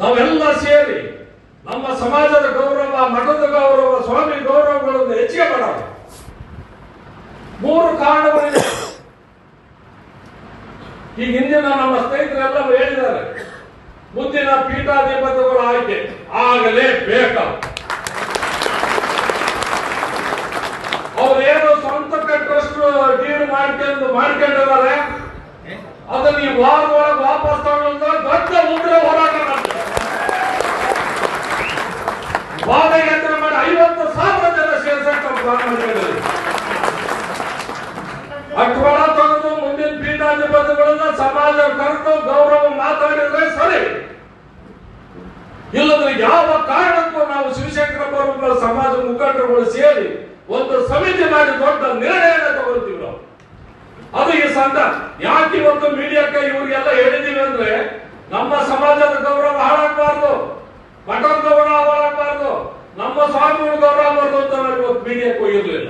ನಾವೆಲ್ಲ ಸೇರಿ ನಮ್ಮ ಸಮಾಜದ ಗೌರವ, ಮಠದ ಗೌರವ, ಸ್ವಾಮಿ ಗೌರವಗಳನ್ನು ಹೆಚ್ಚಿಗೆ ಮಾಡೋದು. 3 ಕಾರಣಗಳಿವೆ. ಈಗ ಹಿಂದಿನ ನಮ್ಮ ಸ್ನೇಹಿತರೆಲ್ಲ ಹೇಳಿದ್ದಾರೆ, ಮುಂದಿನ ಪೀಠಾಧಿಪತಿಗಳ ಆಯ್ಕೆ ಆಗಲೇಬೇಕು. ಅವ್ರೇನು ಸ್ವಂತಕ್ಕೆ ಟ್ರಸ್ಟ್ ಡೀಡ್ ಮಾಡ್ಕೊಂಡಿದ್ದಾರೆ, ಅದನ್ನ ಈ ವಾರದೊಳಗೆ ವಾಪಸ್ ತಗೊಂಡ ದೊಡ್ಡ ಉಗ್ರ ಹೋರಾಟ ಮಾಡ್ತಾರೆ. ಪಾದಯಾತ್ರೆ ಮಾಡಿ 50,000 ಜನ ಸೇರ್ಸಕ್ಕೆ ಪ್ಲಾನ್ ಮಾಡಿದ್ದಾರೆ. ಅಟ್ವಾಡ ತೆಗೆದು ಮುಂದಿನ ಪೀಠಾಧಿಪತಿಗಳನ್ನ ಸಮಾಜ ಕರೆದು ಗೌರವ ಮಾತಾಡಿದ್ರೆ ಸರಿ. ಇಲ್ಲದ್ರೆ ಯಾವ ಕಾರಣಕ್ಕೂ ನಾವು ಶಿವಶಂಕರಪ್ಪ ಸಮಾಜ ಮುಖಂಡರುಗಳು ಸೇರಿ ಒಂದು ಸಮಿತಿ ಮಾಡಿ ದೊಡ್ಡ ನಿರ್ಣಯನ ತಗೊಳ್ತೀವಿ ನಾವು. ಅದು ಈ ಸಂದ ಯಾಕೆ ಇವತ್ತು ಮೀಡಿಯಾಕ್ಕೆ ಇವ್ರಿಗೆಲ್ಲ ಹೇಳಿದೀವಿ ಅಂದ್ರೆ, ನಮ್ಮ ಸಮಾಜದ ಗೌರವ ಹಾಳಾಗಬಾರ್ದು, ಮಠದ ಗೌರವ ಹಾಳಾಗಬಾರ್ದು, ನಮ್ಮ ಸ್ವಾಮಿಗಳ ಗೌರವ ಆಗಬಾರ್ದು ಅಂತ ನಾವು ಇವತ್ತು ಮೀಡಿಯಾಕ್ಕೆ ಹೋಗಿರ್ಲಿಲ್ಲ.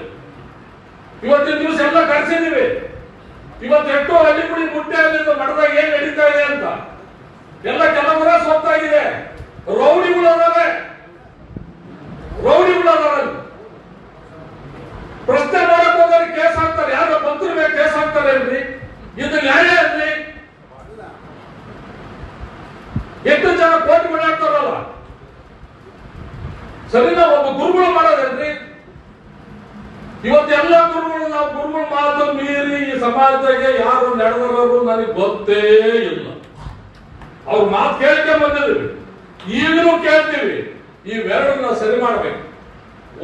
ಇವತ್ತಿನ ದಿವಸ ಎಲ್ಲ ಕರೆಸಿದೀವಿ. ಇವತ್ತು ಎಷ್ಟು ಹಳ್ಳಿಗುಡಿ ಮುಟ್ಟೆ ಅಲ್ಲಿಂದ ಮಠದಾಗ ಏನ್ ನಡೀತಾ ಇದೆ ಅಂತ ಎಲ್ಲ ಕೆಲವರ ಸೊತ್ತಾಗಿದೆ. ರೌಡಿಗಳು ಅದಾವೆ. ಪ್ರಶ್ನೆ ಮಾಡಕ್ ಹೋದ್ರೆ ಕೇಸ್ ಹಾಕ್ತಾರೆ. ಯಾರೋ ಭಕ್ತರ ಮೇಲೆ ಕೇಸ್ ಹಾಕ್ತಾರೆ ಅಲ್ರಿ, ಇದು ನ್ಯಾಯ ಅಲ್ರಿ? ಎಷ್ಟು ಜನ ಕೋಟಿ ಮಾಡ್ತಾರಲ್ಲ, ಸರಿನಾ? ಒಬ್ಬ ಗುರುಗಳು ಮಾಡೋದಲ್ರಿ? ಇವತ್ತೆಲ್ಲ ಗುರುಗಳು, ನಾವು ಗುರುಗಳ ಮಾತು ಮೀರಿ ಈ ಸಮಾಜಕ್ಕೆ ಯಾರು ನಡೆದವರು ನನಗೆ ಗೊತ್ತೇ ಇಲ್ಲ. ಅವ್ರ ಮಾತು ಕೇಳ್ಕೊಂಡ್ ಬಂದಿದ್ದೀವಿ, ಈಗಲೂ ಕೇಳ್ತೀವಿ. ಇವೆರಡನ್ನ ಸರಿ ಮಾಡ್ಬೇಕು.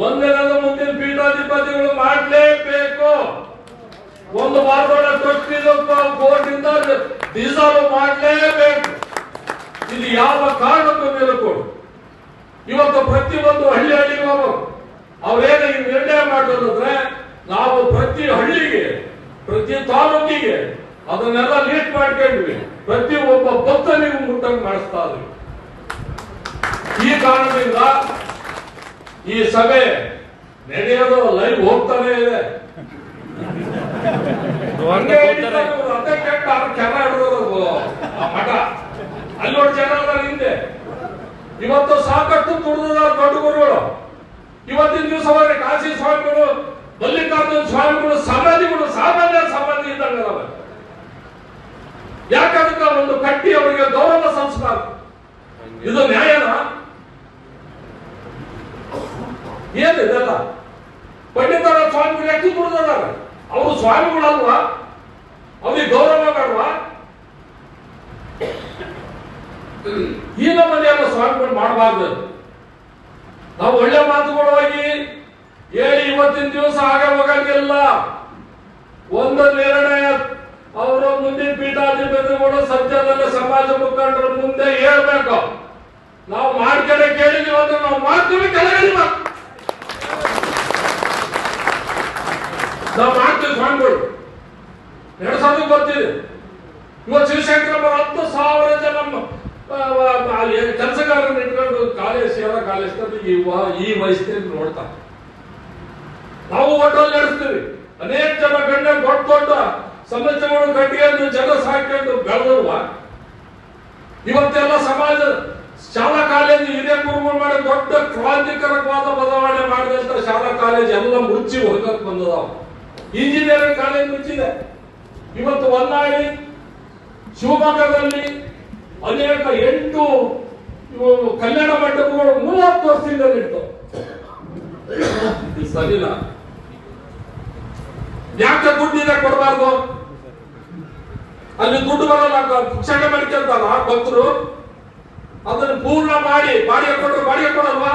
ಒಂದನೇದು ಮುಂದಿನ ಪೀಠಾಧಿಪತಿಗಳು ಮಾಡಲೇಬೇಕು. ಒಂದು ವಾರದೊಳಗೆ ಕೋರ್ಟಿಂದ ಡಿಸಾಲ್ವ್ ಮಾಡಲೇಬೇಕು. ಇದು ಯಾವ ಕಾರಣಕ್ಕೂ ಮೇಲೆ ಕೊಡು. ಇವತ್ತು ಪ್ರತಿಯೊಂದು ಹಳ್ಳಿಗೆ ಹೋಗ್ಬೇಕು. ಅವ್ರೇನ ಈ ನಿರ್ಣಯ ಮಾಡೋದಂದ್ರೆ, ನಾವು ಪ್ರತಿ ಹಳ್ಳಿಗೆ, ಪ್ರತಿ ತಾಲೂಕಿಗೆ ಅದನ್ನೆಲ್ಲ ಲೀಡ್ ಮಾಡ್ಕೊಂಡ್ವಿ. ಪ್ರತಿ ಒಬ್ಬ ಭಕ್ತನಿಗೂ ಮುಟ್ಟಂಗೆ ಮಾಡಿಸ್ತಾ ಇದ್ವಿ. ಈ ಕಾರಣದಿಂದ ಈ ಸಭೆ ನಡೆಯೋದು ಲೈವ್ ಹೋಗ್ತಾನೆ ಇದೆ. ಮಠ ಅಲ್ಲಿ ನೋಡಿ ಜನ ಹಿಂದೆ ಇವತ್ತು ಸಾಕಷ್ಟು ದುಡಿದ ದೊಡ್ಡ ಗುರುಗಳು. ಇವತ್ತಿನ ದಿವಸ ಹೋದ್ರೆ ಕಾಶಿ ಸ್ವಾಮಿಗಳು, ಮಲ್ಲಿಕಾರ್ಜುನ ಸ್ವಾಮಿಗಳು ಸಮಾಧಿಗಳು ಸಾಮಾನ್ಯ ಸಮಾಧಿ ಇದ್ದಂಗ. ಯಾಕಂದ್ರೆ ಒಂದು ಕಟ್ಟಿ ಅವರಿಗೆ ಗೌರವ ಸಂಸ್ಕಾರ. ಇದು ನ್ಯಾಯನ? ಏನಿದೆಲ್ಲ ಪಂಡಿತರ ಸ್ವಾಮಿಗಳು ಎಷ್ಟು ದುಡಿದಾರೆ? ಅವರು ಸ್ವಾಮಿಗಳಲ್ವಾ? ಅವ್ರಿಗೆ ಗೌರವ ಬೇಡವಾ? ಈ ನಮ್ಮನೆಯಲ್ಲ ಸ್ವಾಮಿಗಳು ಮಾಡಬಾರ್ದು. ನಾವು ಒಳ್ಳೆ ಮಾತುಗಳು ಹೋಗಿ ಹೇಳಿ ಇವತ್ತಿನ ದಿವಸ ಆಗ ಹೋಗಂಗಿಲ್ಲ. ಒಂದು ನಿರ್ಣಯ ಅವರು ಮುಂದಿನ ಪೀಠಾಧಿಪತಿಗಳು ಸದ್ಯದಲ್ಲೇ ಸಮಾಜ ಮುಖಂಡರ ಮುಂದೆ ಹೇಳ್ಬೇಕು. ನಾವು ಮಾಡ್ಕಡೆ ಕೇಳಿದೀವಿ ಅಂದ್ರೆ ನಾವು ಮಾಡ್ತೀವಿ, ಕೆಳಗಡೆ ನಾವು ಮಾಡ್ತೀವಿ. ಸ್ವಾಮಿಗಳು ನಡೆಸೋದಕ್ಕೆ ಬರ್ತೀವಿ. ಇವತ್ತು ಶಿವಶಂಕರಪ್ಪ 10,000 ಜನ ಕೆಲಸಗಾರರನ್ನು ಇಟ್ಕೊಂಡು ಕಾಲೇಜ್ ಈ ವಯಸ್ಸಿನಲ್ಲಿ ನೋಡ್ತಾರೆ. ನಾವು ಹೋಟೆಲ್ ನಡೆಸ್ತೀವಿ. ಅನೇಕ ಜನ ಗಂಡ ದೊಡ್ಡ ಸಮಸ್ಯೆಗಳು ಕಟ್ಟಿಕೊಂಡು ಜನ ಸಾಕೊಂಡು ಬೆಳೆದವ. ಇವತ್ತೆಲ್ಲ ಸಮಾಜ ಶಾಲಾ ಕಾಲೇಜು ಹಿರಿಯ ಗುರುಗಳು ಮಾಡಿ ದೊಡ್ಡ ಕ್ರಾಂತಿಕರವಾದ ಬದಲಾವಣೆ ಮಾಡಿದಂತ ಶಾಲಾ ಕಾಲೇಜ್ ಎಲ್ಲ ಮುಚ್ಚಿ ಹೋಗಕ್ ಬಂದದಾವ. ಇಂಜಿನಿಯರಿಂಗ್ ಕಾಲೇಜ್ ಮುಚ್ಚಿದೆ. ಇವತ್ತು ಹೊನ್ನಾಳಿ, ಶಿವಮೊಗ್ಗದಲ್ಲಿ ಅನೇಕ 8 ಕಲ್ಯಾಣ ಮಂಟಪಗಳು 30 ವರ್ಷದಿಂದ ಇತ್ತು. ಸರಿಲ್ಲ? ಯಾಕೆ ದುಡ್ಡಿನ ಕೊಡಬಾರ್ದು? ಅಲ್ಲಿ ದುಡ್ಡು ಬರಲ್ಲ, ಶಿಕ್ಷಣ ಮಾಡ್ಕೊಂತಾರ ಭಕ್ತರು. ಅದನ್ನು ಪೂರ್ಣ ಮಾಡಿ ಬಾಡಿಗೆ ಕೊಟ್ಟರು ಬಾಡಿಗೆ ಕೊಡಲ್ವಾ?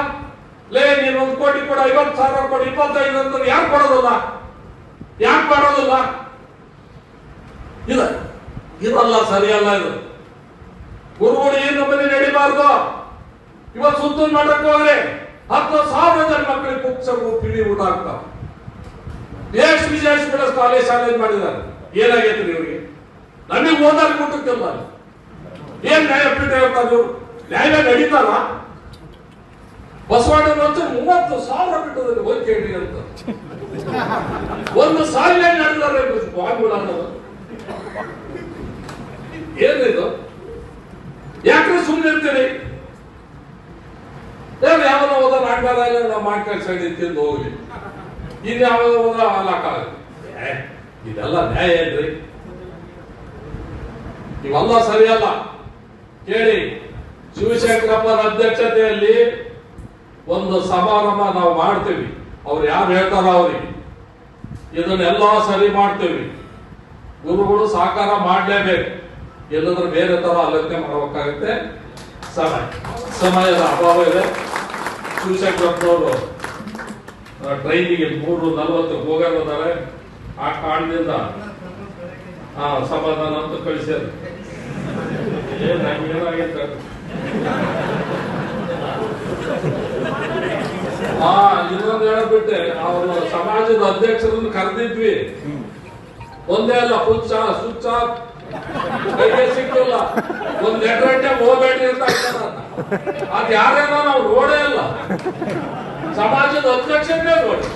ಲೇ ನೀನು 1 ಕೋಟಿ ಕೊಡ, 50,000 ಕೊಡ, 25 ಅಂತ ಯಾಕೆ ಕೊಡೋದಿಲ್ಲ? ಯಾಕೆ ಮಾಡೋದಿಲ್ಲ? ಇದಲ್ಲ, ಸರಿಯಲ್ಲ. ಇದು ಗುರುಗಳು ಈ ನಮ್ಮನೆ ನಡಿಬಾರ್ದು. ಇವತ್ತು ಸುತ್ತೂರು ಮಠಕ್ಕೆ ಹೋಗ್ರೆ 10,000 ಜನ ಮಕ್ಕಳಿಗೆ ಪುಸ್ತಕ ಪಿಳಿ ಊಟ ಆಗ್ತಾವ. ಎಷ್ಟು ವಿಜಯ ಕಾಲೇಜ್ ಶಾಲೆ ಮಾಡಿದ್ದಾರೆ. ಏನಾಗೈತ್ರಿ ಇವರಿಗೆ? ನಮಗೆ ಓದಾಕ ಊಟಕ್ಕೆಲ್ಲ ಏನ್ ನ್ಯಾಯಪೀಠ ಹೇಳ್ತಾರೆ ಇವರು? ನ್ಯಾಯ ನಡೀತಾರ? ಬಸವಣ್ಣನಂತೂ 30,000 ಪೀಠದಲ್ಲಿ ಹೋಗಿ ಕೇಳಿ ಅಂತ ಒಂದು ಸಾಲಿನ ನಡೆದಾರೆ ಸ್ವಾಮಿಗಳು ಅನ್ನೋದು. ಏನಿದು? ಯಾಕ್ರೆ ಸುಮ್ಮನೆ ಇರ್ತೀರಿ? ಯಾವ್ದೋ ಹೋದ ನಾಟಕ ನಾವು ಮಾಡ್ಕೊಂಡು ಸೈಡ್ ತಿಂದು ಹೋಗ್ಲಿ, ಇನ್ಯಾವುದೋ ಹೋದ ಅಲ್ಲಕ್ಕಾಗುತ್ತೆ. ಇದೆಲ್ಲ ನ್ಯಾಯ ಏನ್ರಿ? ಇವೆಲ್ಲ ಸರಿಯಲ್ಲ. ಕೇಳಿ, ಶಿವಶಂಕರಪ್ಪನ ಅಧ್ಯಕ್ಷತೆಯಲ್ಲಿ ಒಂದು ಸಮಾರಂಭ ನಾವು ಮಾಡ್ತೀವಿ. ಅವ್ರು ಯಾರು ಹೇಳ್ತಾರ ಅವ್ರಿಗೆ ಇದನ್ನೆಲ್ಲ ಸರಿ ಮಾಡ್ತೀವಿ. ಗುರುಗಳು ಸಹಕಾರ ಮಾಡ್ಲೇಬೇಕು, ಎಲ್ಲಾದ್ರೂ ಬೇರೆ ತರ ಆಲೋಚನೆ ಮಾಡಬೇಕಾಗುತ್ತೆ. ಸಮಯದ ಅಭಾವ ಇದೆ. ಶಿವಶಂಕರಪ್ಪನವರು ಟ್ರೈನಿಗೆ 3:40 ಹೋಗಿದ್ದಾರೆ. ಆ ಕಾರಣದಿಂದ ಸಮಾಧಾನ ಅಂತ ಕಳಿಸ್ಯಾರ. ಏನಾಗಿತ್ತು ಇನ್ನೊಂದು ಹೇಳ್ಬಿಟ್ಟೆ, ಅವರು ಸಮಾಜದ ಅಧ್ಯಕ್ಷರನ್ನು ಕರೆದಿದ್ವಿ. ಒಂದೇ ಅಲ್ಲ, ಸುಚ್ಚ ಕೈಗೆ ಸಿಕ್ಕಿಲ್ಲ, ಒಂದ್ ಗಂಟೆ ಹೋಗ್ಬೇಡ್ರಿ ಅಂತ ಅದ್ ಯಾರೇನೋ ನಾವು ರೋಡೇ ಅಲ್ಲ, ಸಮಾಜದ ಅಧ್ಯಕ್ಷರೇ ನೋಡಿ.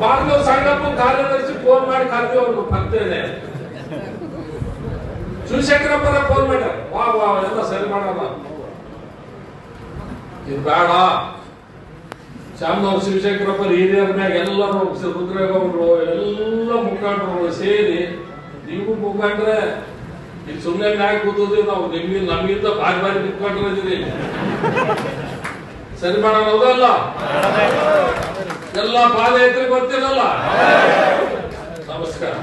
ಭಾರ್ಗವ ಸಂಗಪ್ಪ ಕಾರ್ಯದರ್ಶಿ ಫೋನ್ ಮಾಡಿ ಕರೆದಿ ಅವ್ರು ಬರ್ತೇನೆ. ಶಿವಶಂಕರಪ್ಪನ ಫೋನ್ ಮಾಡ್ಯಾರ, ವಾ ಎಲ್ಲ ಸರಿ ಮಾಡೋಣ, ಇದು ಬೇಡ. ಶ್ಯಾಮನವ್ರು ಶಿವಶಂಕರಪ್ಪ ಹಿರಿಯರ ಮ್ಯಾಗ ಎಲ್ಲರೂ ರುದ್ರೇಗೌಡರು ಎಲ್ಲ ಮುಖಂಡರು ಸೇರಿ, ನೀವು ಮುಖಂಡ್ರೆ ಇಲ್ಲಿ ಸುಮ್ಮನೆ ಮ್ಯಾಗ ಕೂತದ್ವಿ ನಾವು, ನಮ್ಗಿಂತ ಭಾರಿ ಮುಖಂಡ್ರು ಇದೀರಿ, ಸರಿ ಮಾಡೋಣ. ಹೌದಲ್ಲ? ಎಲ್ಲ ಪಾದಯಾತ್ರೆ ಬರ್ತೀರಲ್ಲ. ನಮಸ್ಕಾರ.